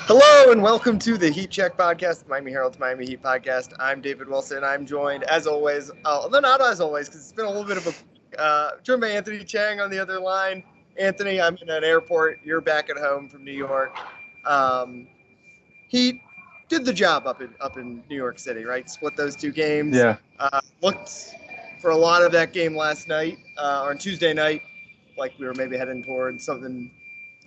Hello and welcome to the Heat Check podcast, the Miami Herald's Miami Heat podcast. I'm David Wilson. I'm joined, as always, although not as always, because it's been a little bit of a joined by Anthony Chiang on the other line. Anthony, I'm in an airport. You're back at home from New York. Heat did the job up in New York City, right? Split those two games. Yeah. Looked for a lot of that game last night, or on Tuesday night, like we were maybe heading towards something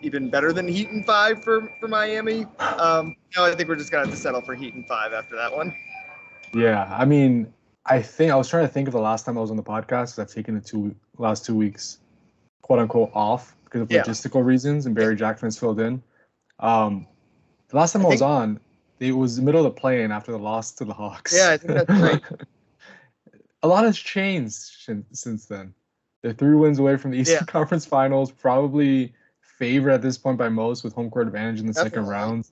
even better than Heat in 5 for Miami. I think we're just going to have to settle for Heat in 5 after that one. Yeah, I mean, I was trying to think of the last time I was on the podcast because I've taken the last 2 weeks, quote unquote, off because of logistical reasons, and Barry Jackson's filled in. The last time I was on, it was the middle of the play-in after the loss to the Hawks. Yeah, I think that's right. A lot has changed since then. They're 3 wins away from the Eastern Conference Finals, probably favorite at this point by most with home court advantage in the second round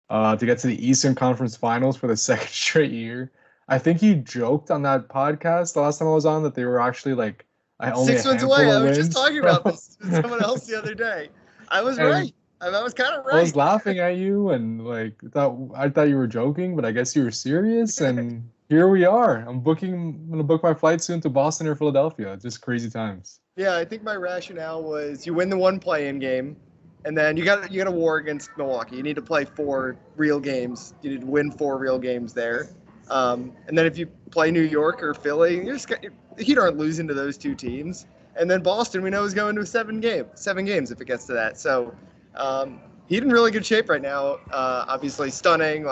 to get to the Eastern Conference Finals for the second straight year. I think you joked on that podcast the last time I was on that they were actually like only 6 wins away. I was just talking about this with someone else the other day. I was right. I was kind of right. I was laughing at you and I thought you were joking, but I guess you were serious. And here we are. I'm gonna book my flight soon to Boston or Philadelphia. Just crazy times. Yeah, I think my rationale was you win the one play-in game, and then you got a war against Milwaukee. You need to play 4 real games. You need to win 4 real games there. And then if you play New York or Philly, the Heat aren't losing to those 2 teams. And then Boston, we know, is going to 7 games if it gets to that. So Heat in really good shape right now. Obviously stunning.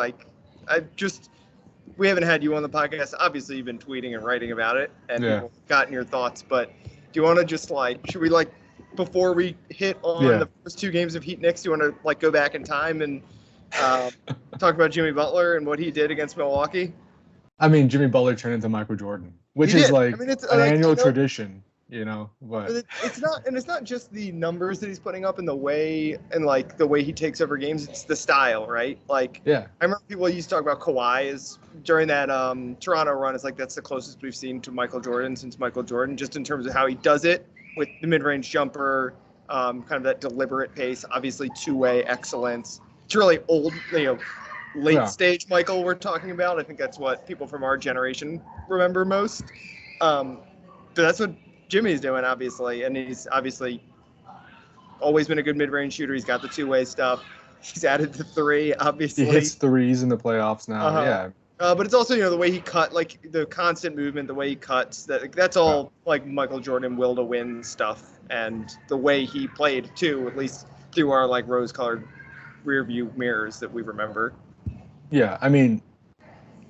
We haven't had you on the podcast. Obviously, you've been tweeting and writing about it, and people have gotten your thoughts, but do you want to just should we before we hit on the first 2 games of Heat-Knicks, do you want to go back in time and talk about Jimmy Butler and what he did against Milwaukee? I mean, Jimmy Butler turned into Michael Jordan, which is it's an annual tradition, but it's not just the numbers that he's putting up and the way he takes over games. It's the style, right? I remember people used to talk about Kawhi during that Toronto run. It's that's the closest we've seen to Michael Jordan since Michael Jordan, just in terms of how he does it with the mid-range jumper, kind of that deliberate pace, obviously two-way excellence. It's really old, late stage Michael we're talking about. I think that's what people from our generation remember most. But that's what Jimmy's doing, obviously, and he's obviously always been a good mid-range shooter. He's got the two-way stuff. He's added the 3, obviously. He hits threes in the playoffs now, but it's also, the way he cut, the constant movement, the way he cuts, that's all, Michael Jordan will-to-win stuff, and the way he played, too, at least through our, rose-colored rear-view mirrors that we remember. Yeah, I mean,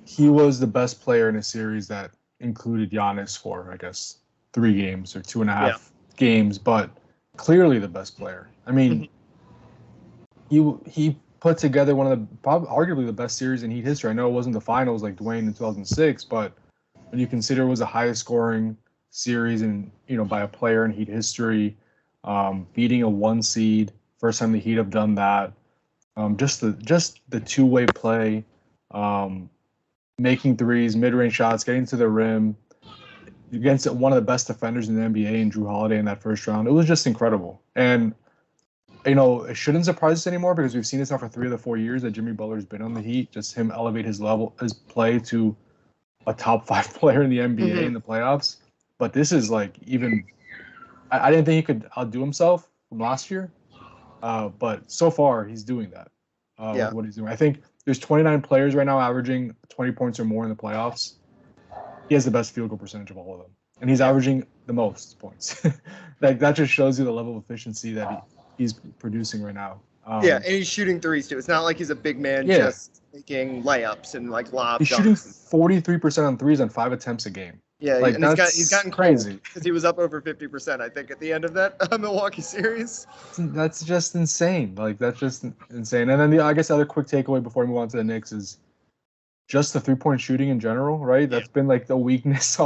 he was the best player in a series that included Giannis for, I guess, 3 games or 2.5 games, but clearly the best player. I mean, he put together one of the arguably the best series in Heat history. I know it wasn't the finals like Dwayne in 2006, but when you consider it was the highest scoring series by a player in Heat history, beating a 1 seed, first time the Heat have done that. Just the two-way play, making threes, mid-range shots, getting to the rim against one of the best defenders in the NBA and Drew Holiday in that first round. It was just incredible. And, it shouldn't surprise us anymore because we've seen this now for 3 of the 4 years that Jimmy Butler's been on the Heat, just him elevate his play to a top 5 player in the NBA in the playoffs. But this is I didn't think he could outdo himself from last year. But so far, he's doing that. With what he's doing. I think there's 29 players right now averaging 20 points or more in the playoffs. He has the best field goal percentage of all of them. And he's averaging the most points. That just shows you the level of efficiency that he's producing right now. And he's shooting threes, too. It's not like he's a big man just making layups and, lob He's dunks. shooting 43% on threes on 5 attempts a game. Yeah, and he's gotten crazy because he was up over 50%, I think, at the end of that Milwaukee series. That's just insane. That's just insane. And then I guess the other quick takeaway before we move on to the Knicks is just the 3-point shooting in general, right? That's been the weakness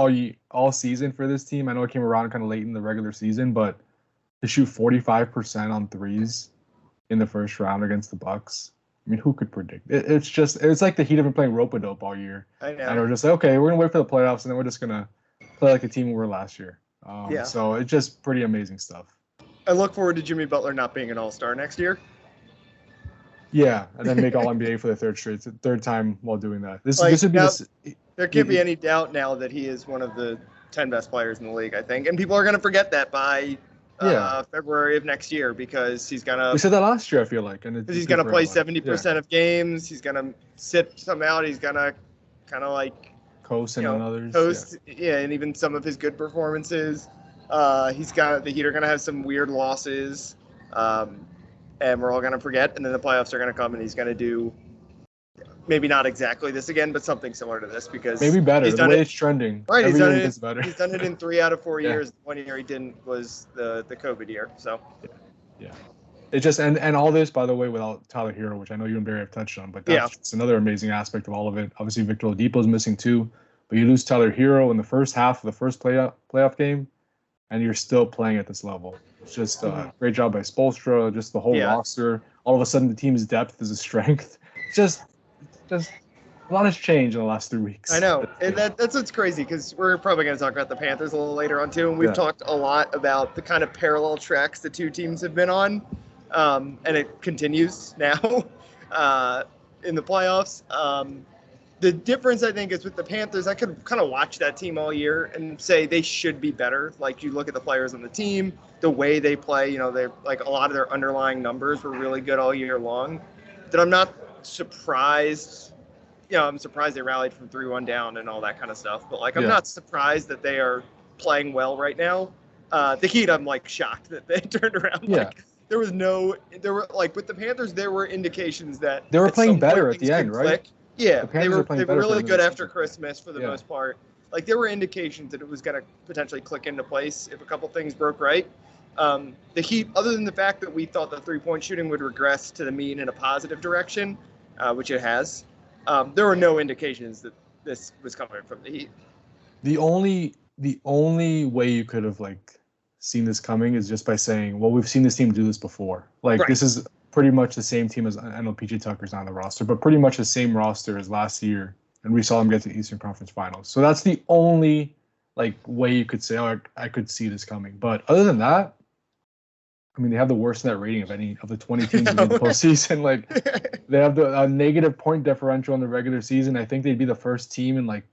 all season for this team. I know it came around kind of late in the regular season, but to shoot 45% on threes in the first round against the Bucks. I mean, who could predict? It's like the Heat have been playing rope-a-dope all year. I know. And we're just okay, we're going to wait for the playoffs, and then we're just going to play like the team we were last year. So it's just pretty amazing stuff. I look forward to Jimmy Butler not being an all-star next year. Yeah, and then make All NBA for the third time while doing that. This would be now, there can't be any doubt now that he is one of the 10 best players in the league, I think, and people are going to forget that by February of next year because he's gonna. We said that last year, I feel like, because he's gonna play 70% of games. He's gonna sit some out. He's gonna kind of like coast and others. And even some of his good performances. The Heat are gonna have some weird losses, and we're all gonna forget. And then the playoffs are gonna come, and he's gonna do maybe not exactly this again, but something similar to this because maybe better. The way it's trending, right? He's done it in 3 out of 4 years. 1 year he didn't was the COVID year. So yeah. It just and all this, by the way, without Tyler Hero, which I know you and Barry have touched on, but that's another amazing aspect of all of it. Obviously, Victor Oladipo is missing too, but you lose Tyler Hero in the first half of the first playoff game, and you're still playing at this level. It's just a great job by Spoelstra, just the whole roster. All of a sudden, the team's depth is a strength. Just a lot has changed in the last 3 weeks. I know. And that's what's crazy because we're probably going to talk about the Panthers a little later on too. And we've talked a lot about the kind of parallel tracks the two teams have been on. And it continues now in the playoffs. The difference, I think, is with the Panthers, I could kind of watch that team all year and say they should be better. Like, you look at the players on the team, the way they play, they're like a lot of their underlying numbers were really good all year long. That I'm not surprised. I'm surprised they rallied from 3-1 down and all that kind of stuff. But, I'm not surprised that they are playing well right now. The Heat, I'm, shocked that they turned around. Yeah. With the Panthers, there were indications that they were playing better at the end, right? Click. Yeah, they were really good after Christmas for the most part. There were indications that it was going to potentially click into place if a couple things broke right. The Heat, other than the fact that we thought the three-point shooting would regress to the mean in a positive direction, which it has, there were no indications that this was coming from the Heat. The only way you could have seen this coming is just by saying, well, we've seen this team do this before. This is pretty much the same team as, I know PJ Tucker's not on the roster, but pretty much the same roster as last year, and we saw them get to the Eastern Conference Finals. So that's the only way you could say, oh, I could see this coming. But other than that, I mean, they have the worst net rating of any of the 20 teams in the postseason. They have the negative point differential in the regular season. I think they'd be the first team in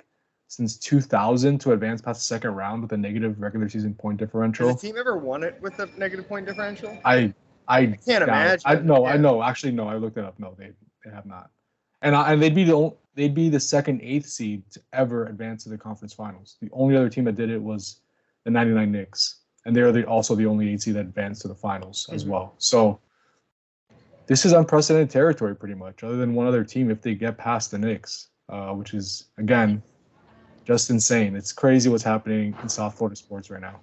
since 2000 to advance past the second round with a negative regular season point differential. Has the team ever won it with a negative point differential? I can't imagine. I know. Actually, no. I looked it up. No, they have not. And they'd be the second 8th seed to ever advance to the conference finals. The only other team that did it was the '99 Knicks, and they're also the only 8th seed that advanced to the finals as well. So this is unprecedented territory, pretty much. Other than one other team, if they get past the Knicks, which is again just insane. It's crazy what's happening in South Florida sports right now.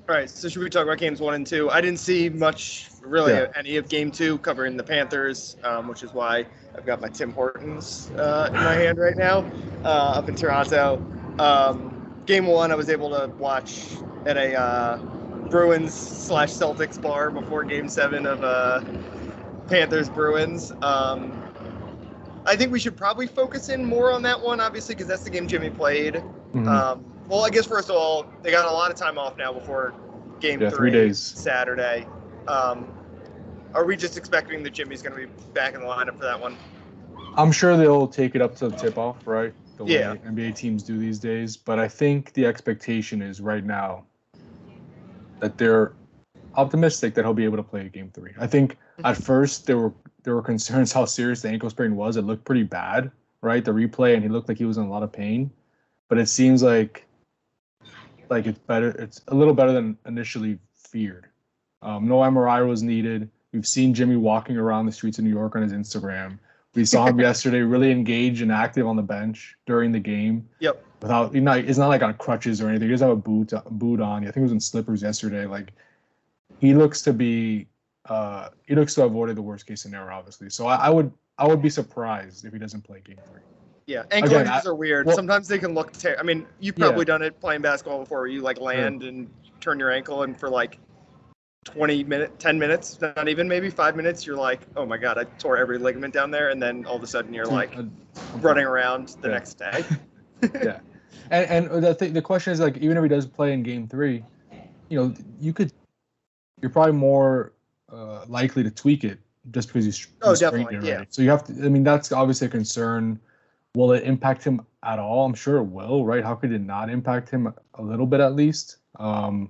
All right, so should we talk about games 1 and 2? I didn't see much, really, any of game 2 covering the Panthers, which is why I've got my Tim Hortons in my hand right now up in Toronto. Game 1, I was able to watch at a Bruins/Celtics bar before Game 7 of Panthers-Bruins. I think we should probably focus in more on that one, obviously, because that's the game Jimmy played. Mm-hmm. Well, I guess first of all, they got a lot of time off now before Game 3, 3 days. Saturday. Are we just expecting that Jimmy's going to be back in the lineup for that one? I'm sure they'll take it up to the tip-off, right? The way NBA teams do these days. But I think the expectation is right now that they're optimistic that he'll be able to play Game 3. I think at first there were concerns how serious the ankle sprain was. It looked pretty bad, right? The replay, and he looked like he was in a lot of pain. But it seems like it's better. It's a little better than initially feared. No MRI was needed. We've seen Jimmy walking around the streets of New York on his Instagram. We saw him yesterday really engaged and active on the bench during the game. Yep. It's not like on crutches or anything. He doesn't have a boot on. I think he was in slippers yesterday. He looks to have avoided the worst case scenario, obviously. So I would be surprised if he doesn't play Game 3. Yeah, ankle injuries are weird. Well, sometimes they can look I mean, you've probably done it playing basketball before where you land and turn your ankle, and for 10 minutes, not even, maybe 5 minutes, you're like, oh my God, I tore every ligament down there, and then all of a sudden you're running around the next day. Yeah. And the question is, even if he does play in Game 3, you're probably more likely to tweak it just because he's definitely, strained already. yeah. So you have to. I mean, that's obviously a concern. Will it impact him at all? I'm sure it will, right? How could it not impact him a little bit at least? And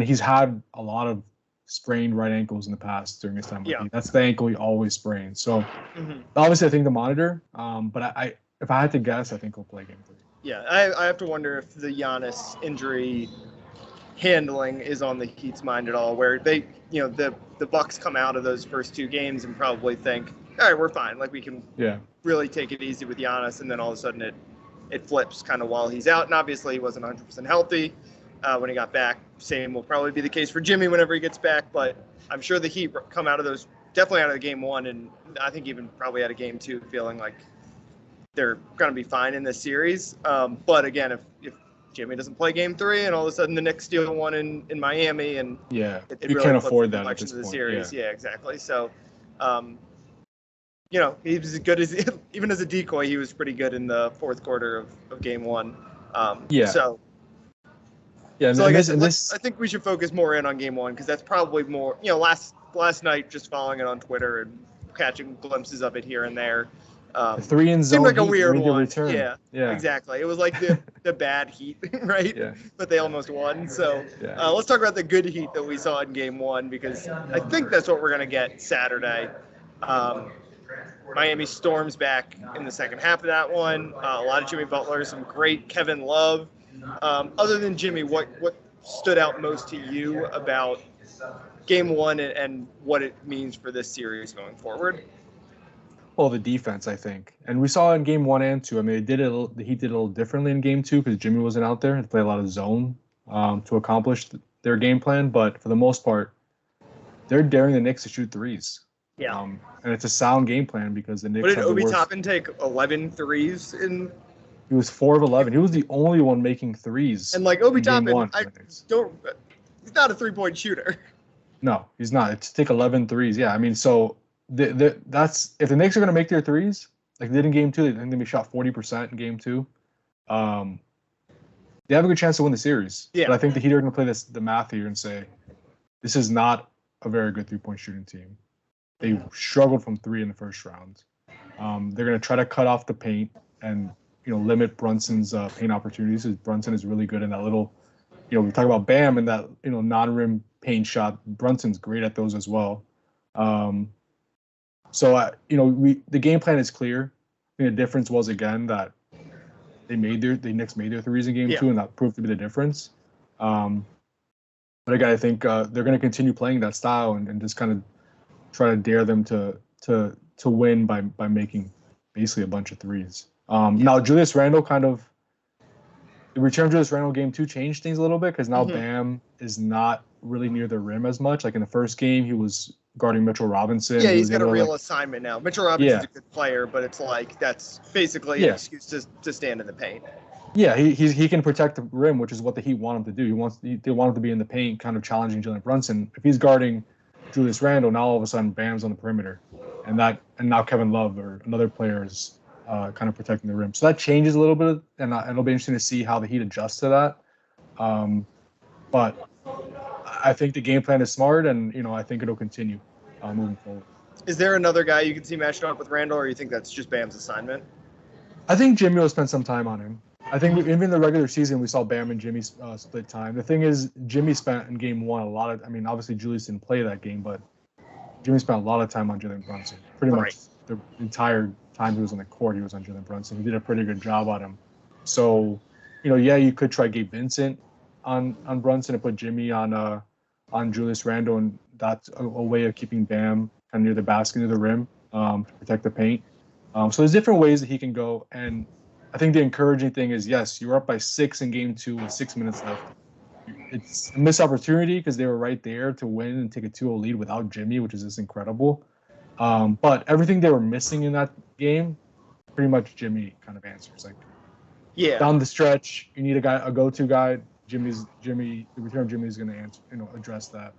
he's had a lot of sprained right ankles in the past during his time with Heat. That's the ankle he always sprains. So obviously, I think to monitor. But if I had to guess, I think he'll play game 3. Yeah, I have to wonder if the Giannis injury handling is on the Heat's mind at all, where they, the Bucks come out of those first 2 games and probably think, all right, we're fine. Like, we can really take it easy with Giannis, and then all of a sudden it flips kind of while he's out. And obviously he wasn't 100% healthy when he got back. Same will probably be the case for Jimmy whenever he gets back, but I'm sure the Heat come out of those, definitely out of the game 1, and I think even probably out of game 2, feeling like they're going to be fine in this series. But again, if Jimmy doesn't play game 3 and all of a sudden the Knicks steal one in Miami, and you really can't afford that at this the point. Series. Yeah, exactly. So, he was as good as, even as a decoy, he was pretty good in the fourth quarter of game 1. So I think we should focus more in on game 1, because that's probably more, last night just following it on Twitter and catching glimpses of it here and there. 3 in zone seemed like a weird one. Return. Yeah, exactly. It was like the bad Heat, right? Yeah. But they almost won. So let's talk about the good Heat that we saw in game 1, because I think that's what we're going to get Saturday. Miami storms back in the second half of that one. A lot of Jimmy Butler, some great Kevin Love. Other than Jimmy, what stood out most to you about game 1 and what it means for this series going forward? Well, the defense, I think. And we saw in game 1 and 2. I mean, the Heat did a little differently in game 2 because Jimmy wasn't out there. They played a lot of zone to accomplish their game plan. But for the most part, they're daring the Knicks to shoot threes. Yeah. And it's a sound game plan because the Knicks. What did Obi Toppin take? 11 threes in. He was 4 of 11. He was the only one making threes. And like Obi Toppin, he's not a 3-point shooter. No, he's not. It's take 11 threes. Yeah, I mean, so that's if the Knicks are going to make their threes, like they did in game 2, they think they shot 40% in game 2. They have a good chance to win the series. Yeah. But I think the Heat are going to play the math here and say, this is not a very good 3-point shooting team. They struggled from 3 in the first round. They're going to try to cut off the paint and limit Brunson's paint opportunities. Because Brunson is really good in that little, we talk about Bam and that non-rim paint shot. Brunson's great at those as well. So the game plan is clear. I think the difference was again that the Knicks made their threes in game 2, and that proved to be the difference. But again, I think they're going to continue playing that style and just kind of try to dare them to win by making basically a bunch of threes. Now Julius Randle the return of Julius Randle game 2 changed things a little bit because now Bam is not really near the rim as much. Like in the first game, he was guarding Mitchell Robinson. Yeah, he's got a real assignment now. Mitchell Robinson's a good player, but it's like that's basically an excuse to stand in the paint. Yeah, he can protect the rim, which is what the Heat want him to do. They want him to be in the paint, kind of challenging Jalen Brunson. If he's guarding Julius Randle, now all of a sudden Bam's on the perimeter, and now Kevin Love or another player is kind of protecting the rim. So that changes a little bit, and it'll be interesting to see how the Heat adjust to that. But I think the game plan is smart, and I think it'll continue moving forward. Is there another guy you can see matched up with Randle, or you think that's just Bam's assignment? I think Jimmy will spend some time on him. I think even in the regular season, we saw Bam and Jimmy split time. The thing is, Jimmy spent in game 1 a lot of. I mean, obviously Julius didn't play that game, but Jimmy spent a lot of time on Jalen Brunson. Pretty much the entire time he was on the court, he was on Jalen Brunson. He did a pretty good job on him. So, you could try Gabe Vincent on Brunson and put Jimmy on Julius Randle, and that's a way of keeping Bam kind of near the basket, near the rim, to protect the paint. So there's different ways that he can go, and I think the encouraging thing is, yes, you were up by 6 in game 2 with 6 minutes left. It's a missed opportunity because they were right there to win and take a 2-0 lead without Jimmy, which is just incredible. But everything they were missing in that game, pretty much Jimmy kind of answers. Like, down the stretch, you need a go-to guy. The return of Jimmy is going to answer, address that.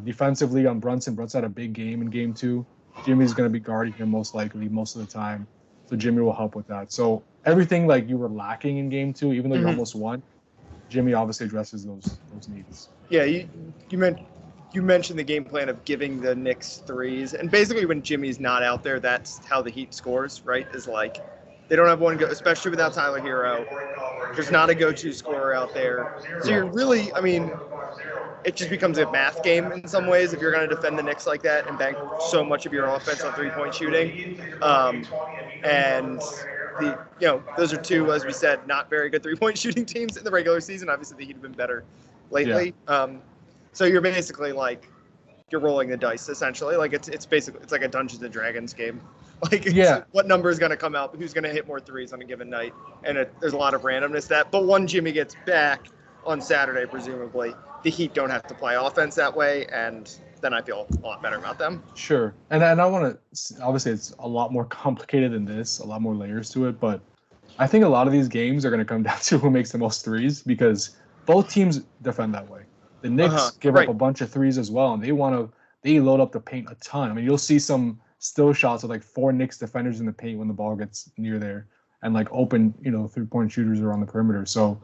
Defensively on Brunson had a big game in game 2. Jimmy's going to be guarding him most likely most of the time. So Jimmy will help with that. So everything like you were lacking in game 2, even though you almost won, Jimmy obviously addresses those needs. Yeah, you you mentioned the game plan of giving the Knicks threes, and basically when Jimmy's not out there, that's how the Heat scores, right? Is like they don't have one go, especially without Tyler Hero. There's not a go-to scorer out there, so you're really, I mean, it just becomes a math game in some ways if you're going to defend the Knicks like that and bank so much of your offense on three-point shooting. And those are two, as we said, not very good three-point shooting teams in the regular season. Obviously, the Heat have been better lately. Yeah. So you're basically like you're rolling the dice essentially. Like it's basically it's like a Dungeons and Dragons game. Like what number is going to come out? Who's going to hit more threes on a given night? And there's a lot of randomness that. But when Jimmy gets back on Saturday, presumably the Heat don't have to play offense that way, and then I feel a lot better about them. Sure, and I want to obviously it's a lot more complicated than this, a lot more layers to it. But I think a lot of these games are going to come down to who makes the most threes because both teams defend that way. The Knicks give up a bunch of threes as well, and they load up the paint a ton. I mean, you'll see some still shots with like 4 Knicks defenders in the paint when the ball gets near there, and like open, 3-point shooters around the perimeter. So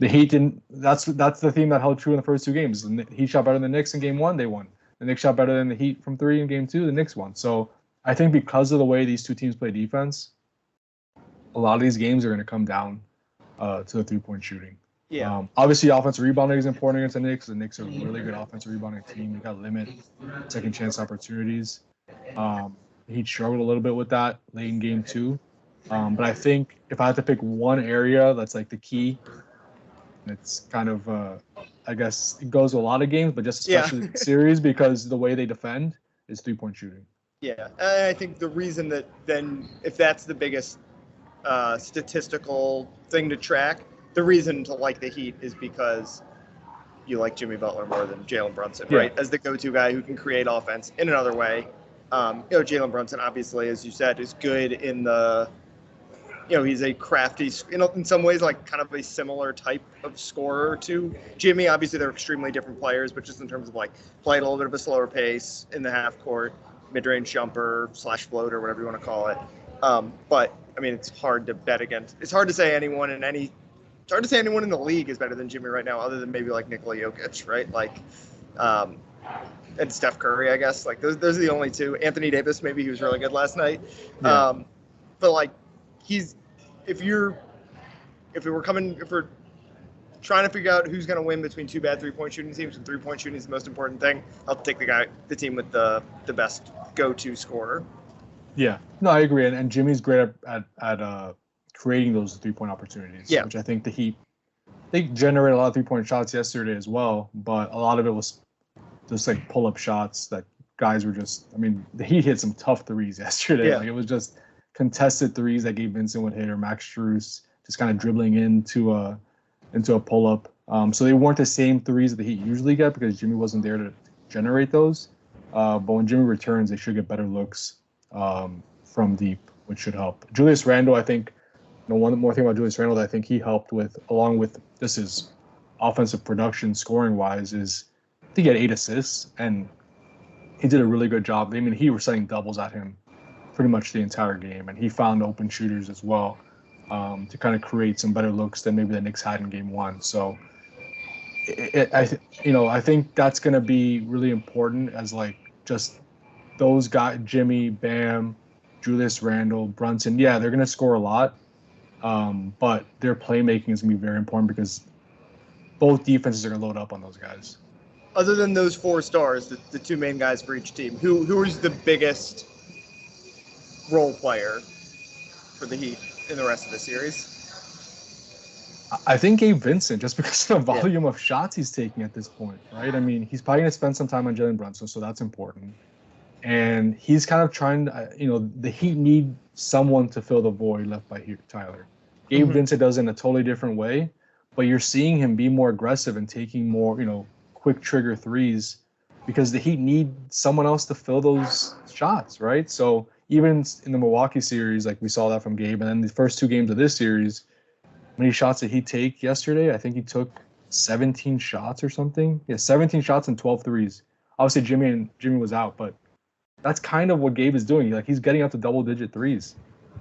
the Heat didn't. That's the theme that held true in the first 2 games. The Heat shot better than the Knicks in game 1, they won. The Knicks shot better than the Heat from 3 in game 2, the Knicks won. So I think because of the way these two teams play defense, a lot of these games are going to come down to the 3-point shooting. Yeah. Obviously, offensive rebounding is important against the Knicks. The Knicks are a really good offensive rebounding team. You got to limit second chance opportunities. He struggled a little bit with that late in game 2. But I think if I had to pick one area that's like the key, it's kind of, I guess it goes to a lot of games, but just especially the series because the way they defend is 3-point shooting. Yeah. And I think the reason that then if that's the biggest statistical thing to track, the reason to like the Heat is because you like Jimmy Butler more than Jalen Brunson, right? As the go-to guy who can create offense in another way. Jalen Brunson, obviously, as you said, is good in the, he's a crafty, in some ways, like kind of a similar type of scorer to Jimmy. Obviously, they're extremely different players, but just in terms of like playing a little bit of a slower pace in the half court, mid-range jumper / floater, whatever you want to call it. But I mean, it's hard to bet against. It's hard to say anyone in the league is better than Jimmy right now, other than maybe like Nikola Jokic, right? Like, and Steph Curry, I guess. Like those are the only two. Anthony Davis, maybe he was really good last night. Yeah. But like, if we're trying to figure out who's going to win between 2 bad 3-point shooting teams, and 3-point shooting is the most important thing, I'll take the team with the best go-to scorer. Yeah, no, I agree, and Jimmy's great at creating those 3-point opportunities. Yeah. Which I think the Heat, they generated a lot of 3-point shots yesterday as well, but a lot of it was just like pull-up shots that guys were just. I mean, the Heat hit some tough threes yesterday. Yeah. Like it was just contested threes that Gabe Vincent would hit, or Max Strus just kind of dribbling into a pull-up. So they weren't the same threes that the Heat usually get because Jimmy wasn't there to generate those. But when Jimmy returns, they should get better looks from deep, which should help. Julius Randle, I think. One more thing about Julius Randle that I think he helped with, along with this is offensive production scoring-wise, is I think he had 8 assists, and he did a really good job. I mean, he was setting doubles at him pretty much the entire game, and he found open shooters as well to kind of create some better looks than maybe the Knicks had in game 1. So, I think that's going to be really important as like just those guys, Jimmy, Bam, Julius Randle, Brunson. Yeah, they're going to score a lot. But their playmaking is going to be very important because both defenses are going to load up on those guys. Other than those 4 stars, the 2 main guys for each team, who is the biggest role player for the Heat in the rest of the series? I think Gabe Vincent, just because of the volume of shots he's taking at this point, right? I mean, he's probably going to spend some time on Jalen Brunson, so that's important. And he's kind of trying to, the Heat need someone to fill the void left by Tyler. Gabe Vincent does it in a totally different way, but you're seeing him be more aggressive and taking more, quick trigger threes because the Heat need someone else to fill those shots, right? So even in the Milwaukee series, like we saw that from Gabe, and then the first 2 games of this series, how many shots did he take yesterday? I think he took 17 shots or something. Yeah, 17 shots and 12 threes. Obviously, Jimmy was out, but that's kind of what Gabe is doing. Like he's getting up to double-digit threes.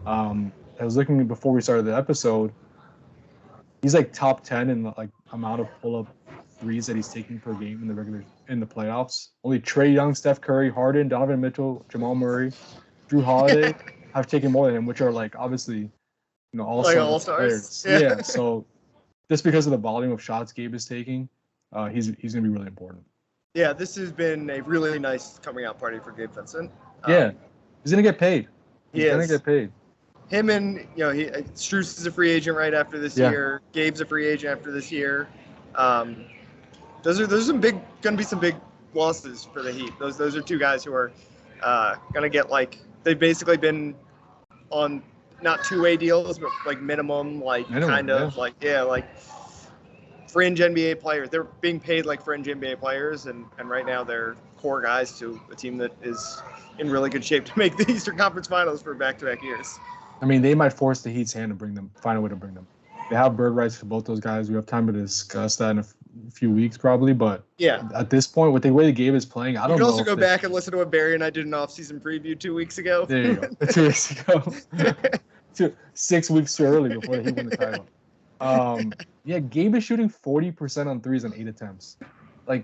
I was looking before we started the episode. He's like top 10 in like amount of pull-up threes that he's taking per game in the playoffs. Only Trae Young, Steph Curry, Harden, Donovan Mitchell, Jamal Murray, Drew Holiday have taken more than him, which are like obviously, all-stars. Players. Yeah. So just because of the volume of shots Gabe is taking, he's gonna be really important. Yeah, this has been a really nice coming out party for Gabe Vincent. Yeah, he's gonna get paid. He's gonna get paid. Him and Strus is a free agent right after this year. Gabe's a free agent after this year. Those are gonna be some big losses for the Heat. Those are two guys who are gonna get they've basically been on not two-way deals, but minimum fringe NBA players. They're being paid like fringe NBA players, and right now they're core guys to a team that is in really good shape to make the Eastern Conference Finals for back-to-back years. I mean, they might force the Heat's hand to find a way to bring them. They have bird rights for both those guys. We have time to discuss that in a few weeks probably, but at this point, with the way the game is playing, I don't know. You can also go back and listen to what Barry and I did an off-season preview 2 weeks ago. There you go. 2 weeks ago. 6 weeks too early before he won the title. Gabe is shooting 40% on threes on 8 attempts,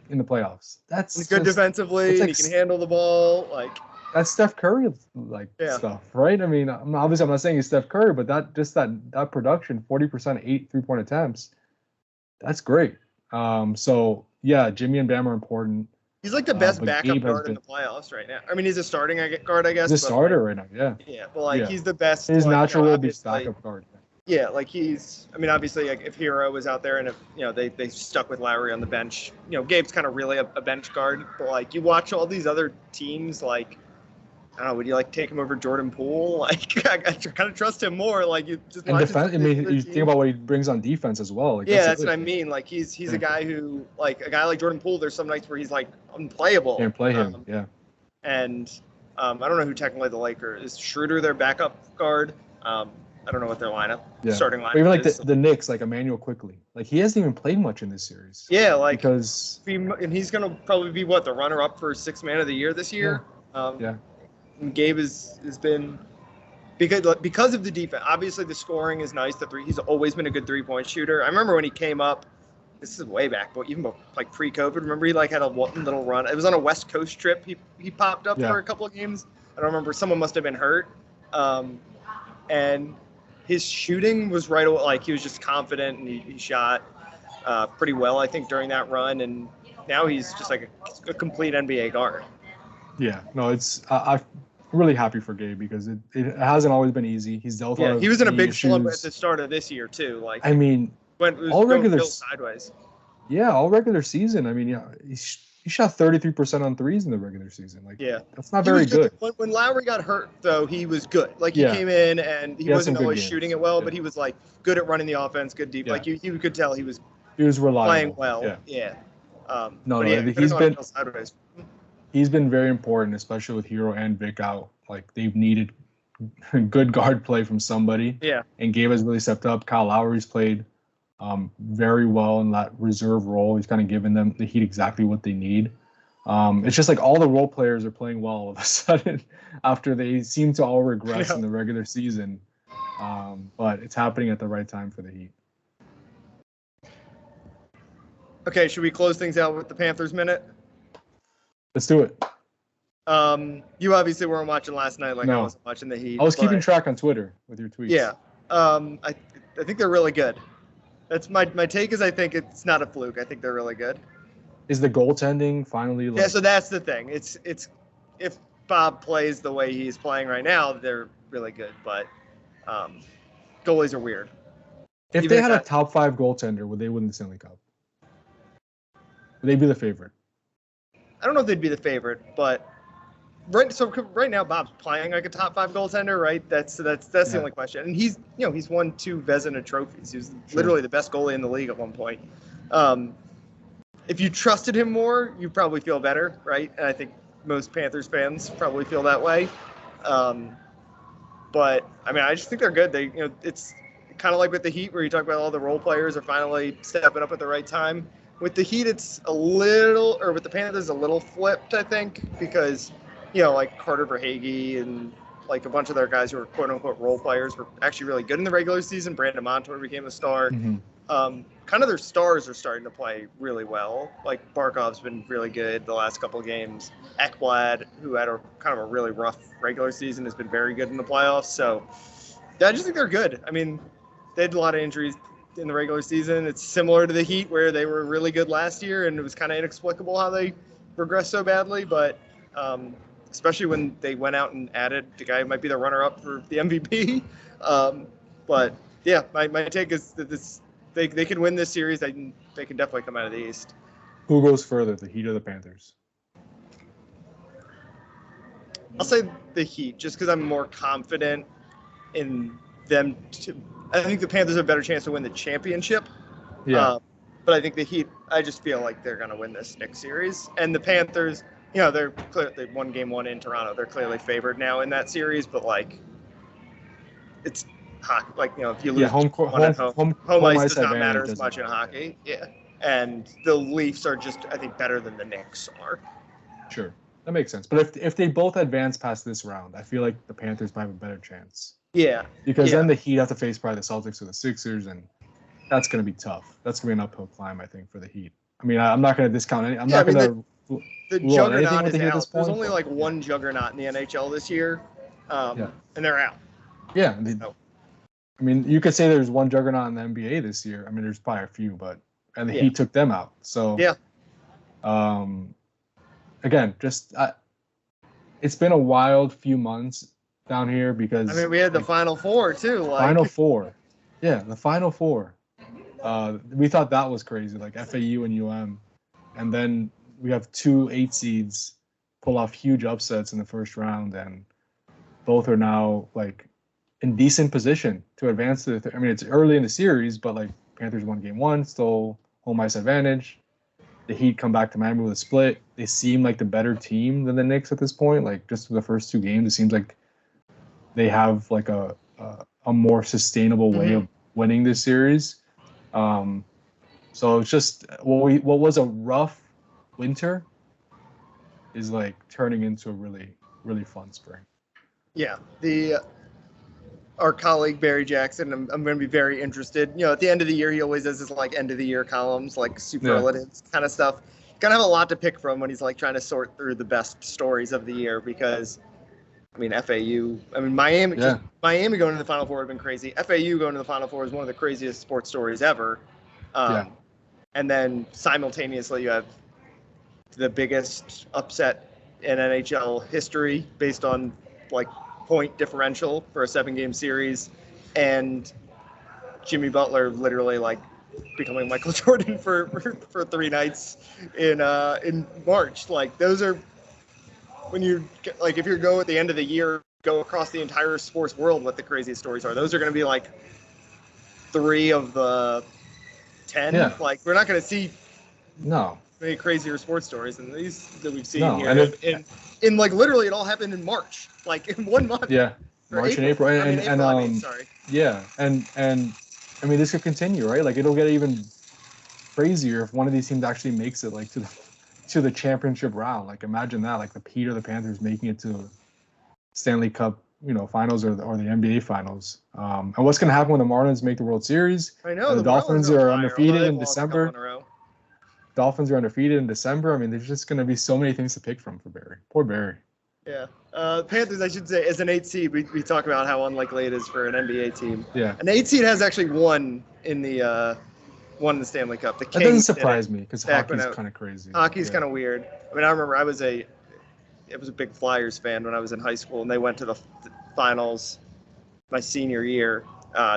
in the playoffs. He's good defensively. He can handle the ball. That's Steph Curry stuff, right? I mean, obviously I'm not saying he's Steph Curry, but that production, 40%, 8 3-point attempts, that's great. Jimmy and Bam are important. He's the best backup guard in the playoffs right now. I mean, he's a starting guard, I guess. He's a starter right now, yeah. Yeah, but he's the best. His natural will be backup guard. Yeah, obviously, if Hero was out there and if, they stuck with Lowry on the bench, Gabe's kind of really a bench guard. But, you watch all these other teams, I don't know, would you, take him over Jordan Poole? I kind of trust him more. You just and defense. I mean, you think about what he brings on defense as well. That's what I mean. He's a guy who, a guy like Jordan Poole, there's some nights where he's, unplayable. Can't play him, And I don't know who technically the Lakers is. Schroeder their backup guard. I don't know what their starting lineup even is. The Knicks, Emmanuel Quickly. He hasn't even played much in this series. Yeah, because and he's going to probably be the runner-up for Sixth Man of the Year this year. And Gabe has been because of the defense. Obviously, the scoring is nice. He's always been a good three-point shooter. I remember when he came up. This is way back, but even pre-COVID. Remember, he had a little run. It was on a West Coast trip. He popped up for a couple of games. I don't remember. Someone must have been hurt, and his shooting was right away. He was just confident, and he shot pretty well, I think, during that run. And now he's just a complete NBA guard. Yeah, no, I'm really happy for Gabe because it hasn't always been easy. He's dealt with he was in a big slump at the start of this year too. All regular sideways. Yeah, all regular season. I mean, he shot 33% on threes in the regular season. That's not very good. When Lowry got hurt, though, he was good. He came in and he wasn't always shooting it well, but he was good at running the offense, good deep. You could tell he was reliable, playing well. He's been very important, especially with Hero and Vic out. They've needed good guard play from somebody. Yeah. And Gabe has really stepped up. Kyle Lowry's played very well in that reserve role. He's kind of given them the Heat exactly what they need. It's just all the role players are playing well all of a sudden after they seem to all regress in the regular season. But it's happening at the right time for the Heat. Okay, should we close things out with the Panthers minute? Let's do it. You obviously weren't watching last night I wasn't watching the Heat. I was keeping track on Twitter with your tweets. Yeah. I think they're really good. That's my take is I think it's not a fluke. I think they're really good. Is the goaltending finally Yeah, so that's the thing. It's if Bob plays the way he's playing right now, they're really good. But goalies are weird. If they had a top 5 goaltender, would they win the Stanley Cup? Would they be the favorite? I don't know if they'd be the favorite, but right now Bob's playing a top 5 goaltender, right? That's the only question. And he's won 2 Vezina trophies. He was literally the best goalie in the league at one point. If you trusted him more, you probably feel better, right? And I think most Panthers fans probably feel that way. But I mean, I just think they're good. They, it's kind of like with the Heat, where you talk about all the role players are finally stepping up at the right time. With the Heat, it's with the Panthers, a little flipped, I think, because, Carter Verhaeghe and, a bunch of their guys who were quote-unquote role players were actually really good in the regular season. Brandon Montour became a star. Mm-hmm. kind of their stars are starting to play really well. Like Barkov's been really good the last couple of games. Ekblad, who had a kind of a really rough regular season, has been very good in the playoffs. So yeah, I just think they're good. I mean, they had a lot of injuries in the regular season. It's similar to the Heat, where they were really good last year, and it was kind of inexplicable how they regressed so badly. But especially when they went out and added the guy who might be the runner-up for the MVP. But yeah, my take is that they can win this series. They can definitely come out of the East. Who goes further, the Heat or the Panthers? I'll say the Heat, just because I'm more confident in them. I think the Panthers have a better chance to win the championship. Yeah. But I think the Heat, I just feel like they're going to win this Knicks series. And the Panthers, they won game one in Toronto. They're clearly favored now in that series. But, it's hockey. If you lose home ice does not matter as much in hockey. Yeah. And the Leafs are just, I think, better than the Knicks are. Sure. That makes sense. But if they both advance past this round, I feel like the Panthers might have a better chance. Yeah. Because then the Heat have to face probably the Celtics or the Sixers, and that's going to be tough. That's going to be an uphill climb, I think, for the Heat. I mean, I'm not going to discount any. The juggernaut is out. There's only one juggernaut in the NHL this year, and they're out. Yeah. I mean, you could say there's one juggernaut in the NBA this year. I mean, there's probably a few, and the Heat took them out. So yeah. Again, it's been a wild few months down here because we had the Final Four too. Final Four, yeah, the Final Four. We thought that was crazy, like FAU and and then we have 2 8 seeds pull off huge upsets in the first round, and both are now in decent position to advance to the. It's early in the series, but Panthers won game 1, still home ice advantage. The Heat come back to Miami with a split. They seem like the better team than the Knicks at this point. Just for the first 2 games, it seems like they have a more sustainable way of winning this series. So it's just what was a rough winter is turning into a really, really fun spring. Yeah, our colleague Barry Jackson, I'm going to be very interested. At the end of the year, he always does his end of the year columns, superlatives kind of stuff. Going to have a lot to pick from when he's trying to sort through the best stories of the year because, FAU, Miami, Miami going to the Final Four would have been crazy. FAU going to the Final Four is one of the craziest sports stories ever. And then simultaneously, you have the biggest upset in NHL history based on point differential for a 7-game series, and Jimmy Butler literally becoming Michael Jordan for 3 nights in March. Those are when you if you go at the end of the year, go across the entire sports world, what the craziest stories are. Those are going to be 3 of the 10. Yeah. We're not going to see many crazier sports stories than these that we've seen here. And literally, it all happened in March, in 1 month. Yeah, March and April, sorry. Yeah, and this could continue, right? It'll get even crazier if one of these teams actually makes it to the championship round. Imagine that, the Heat or the Panthers making it to Stanley Cup, finals or the NBA finals. And what's going to happen when the Marlins make the World Series? I know the Dolphins are undefeated in December. Dolphins are undefeated in December. There's just going to be so many things to pick from for Barry. Poor Barry. Yeah. Panthers, I should say, as an 8 seed, we talk about how unlikely it is for an NBA team. Yeah. An 8 seed has actually won in the Stanley Cup. The Kings that doesn't surprise me because hockey's kind of crazy. Hockey's kind of weird. I remember I was a big Flyers fan when I was in high school, and they went to the finals my senior year.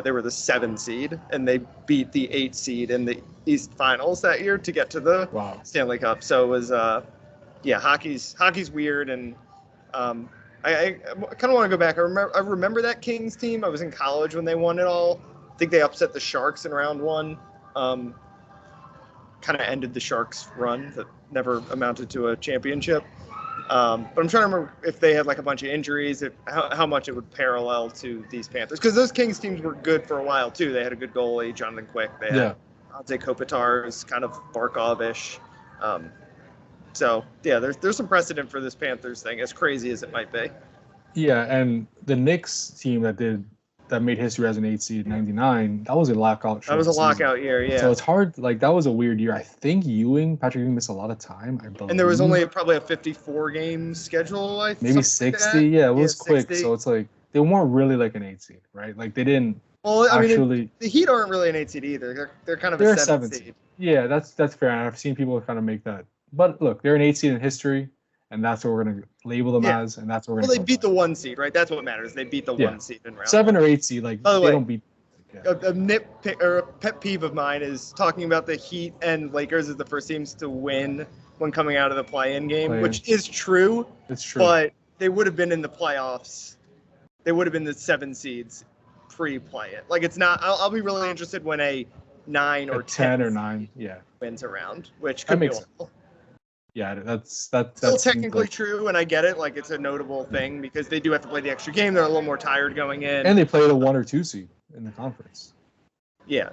They were the 7 seed, and they beat the 8 seed in the East Finals that year to get to the Stanley Cup. So it was, hockey's weird, and I kind of want to go back. I remember that Kings team. I was in college when they won it all. I think they upset the Sharks in round 1. Kind of ended the Sharks' run that never amounted to a championship. But I'm trying to remember if they had a bunch of injuries, how much it would parallel to these Panthers. Because those Kings teams were good for a while, too. They had a good goalie, Jonathan Quick. They had Ante Kopitar, is kind of Barkov-ish. There's some precedent for this Panthers thing, as crazy as it might be. Yeah, and the Knicks team that did that made history as an 8 seed in '99. That was a lockout. That was a lockout year, yeah. So it's hard. Like that was a weird year. I think Patrick Ewing missed a lot of time. I believe. And there was only probably a 54 game schedule. Maybe 60. Yeah, it was quick. 60. So it's like they weren't really like an 8 seed, right? Like they didn't. Well, I actually, mean, the Heat aren't really an 8 seed either. They're kind of a 7 seed. Yeah, that's fair. And I've seen people kind of make that. But look, they're an 8 seed in history. And that's what we're going to label them as, and that's what we're going to. Well, they beat the 1 seed, right? That's what matters. They beat the 1 seed in round 7 or 8 seed. Like, they don't beat. Yeah. A nitpick or a pet peeve of mine is talking about the Heat and Lakers as the first teams to win when coming out of the play-in game, which is true. It's true. But they would have been in the playoffs. They would have been the 7 seeds pre-play-in. Like, it's not. I'll be really interested when a 9 or 10 or 9, wins around, which could be awful. Yeah, that's still technically true, and I get it. Like, it's a notable thing because they do have to play the extra game. They're a little more tired going in, and they play the 1 or 2 seed in the conference. Yeah,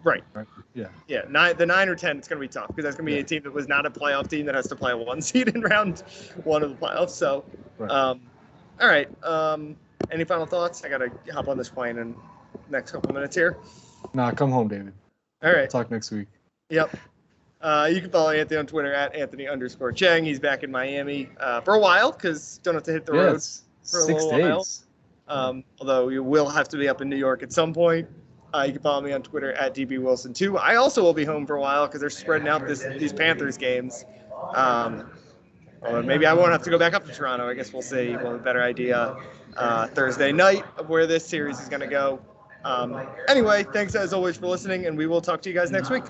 right. Yeah. The 9 or 10, it's going to be tough because that's going to be a team that was not a playoff team that has to play a 1 seed in round 1 of the playoffs. So, all right. Any final thoughts? I got to hop on this plane in the next couple minutes here. Nah, come home, David. All right. We'll talk next week. Yep. You can follow Anthony on Twitter at Anthony_Chiang. He's back in Miami for a while because don't have to hit the road for a 6 little days. while. Although you will have to be up in New York at some point. You can follow me on Twitter at DBWilson2. I also will be home for a while because they're spreading out these Panthers games. Or maybe I won't have to go back up to Toronto. I guess we'll see. We'll have a better idea Thursday night of where this series is going to go. Anyway, thanks as always for listening, and we will talk to you guys next week.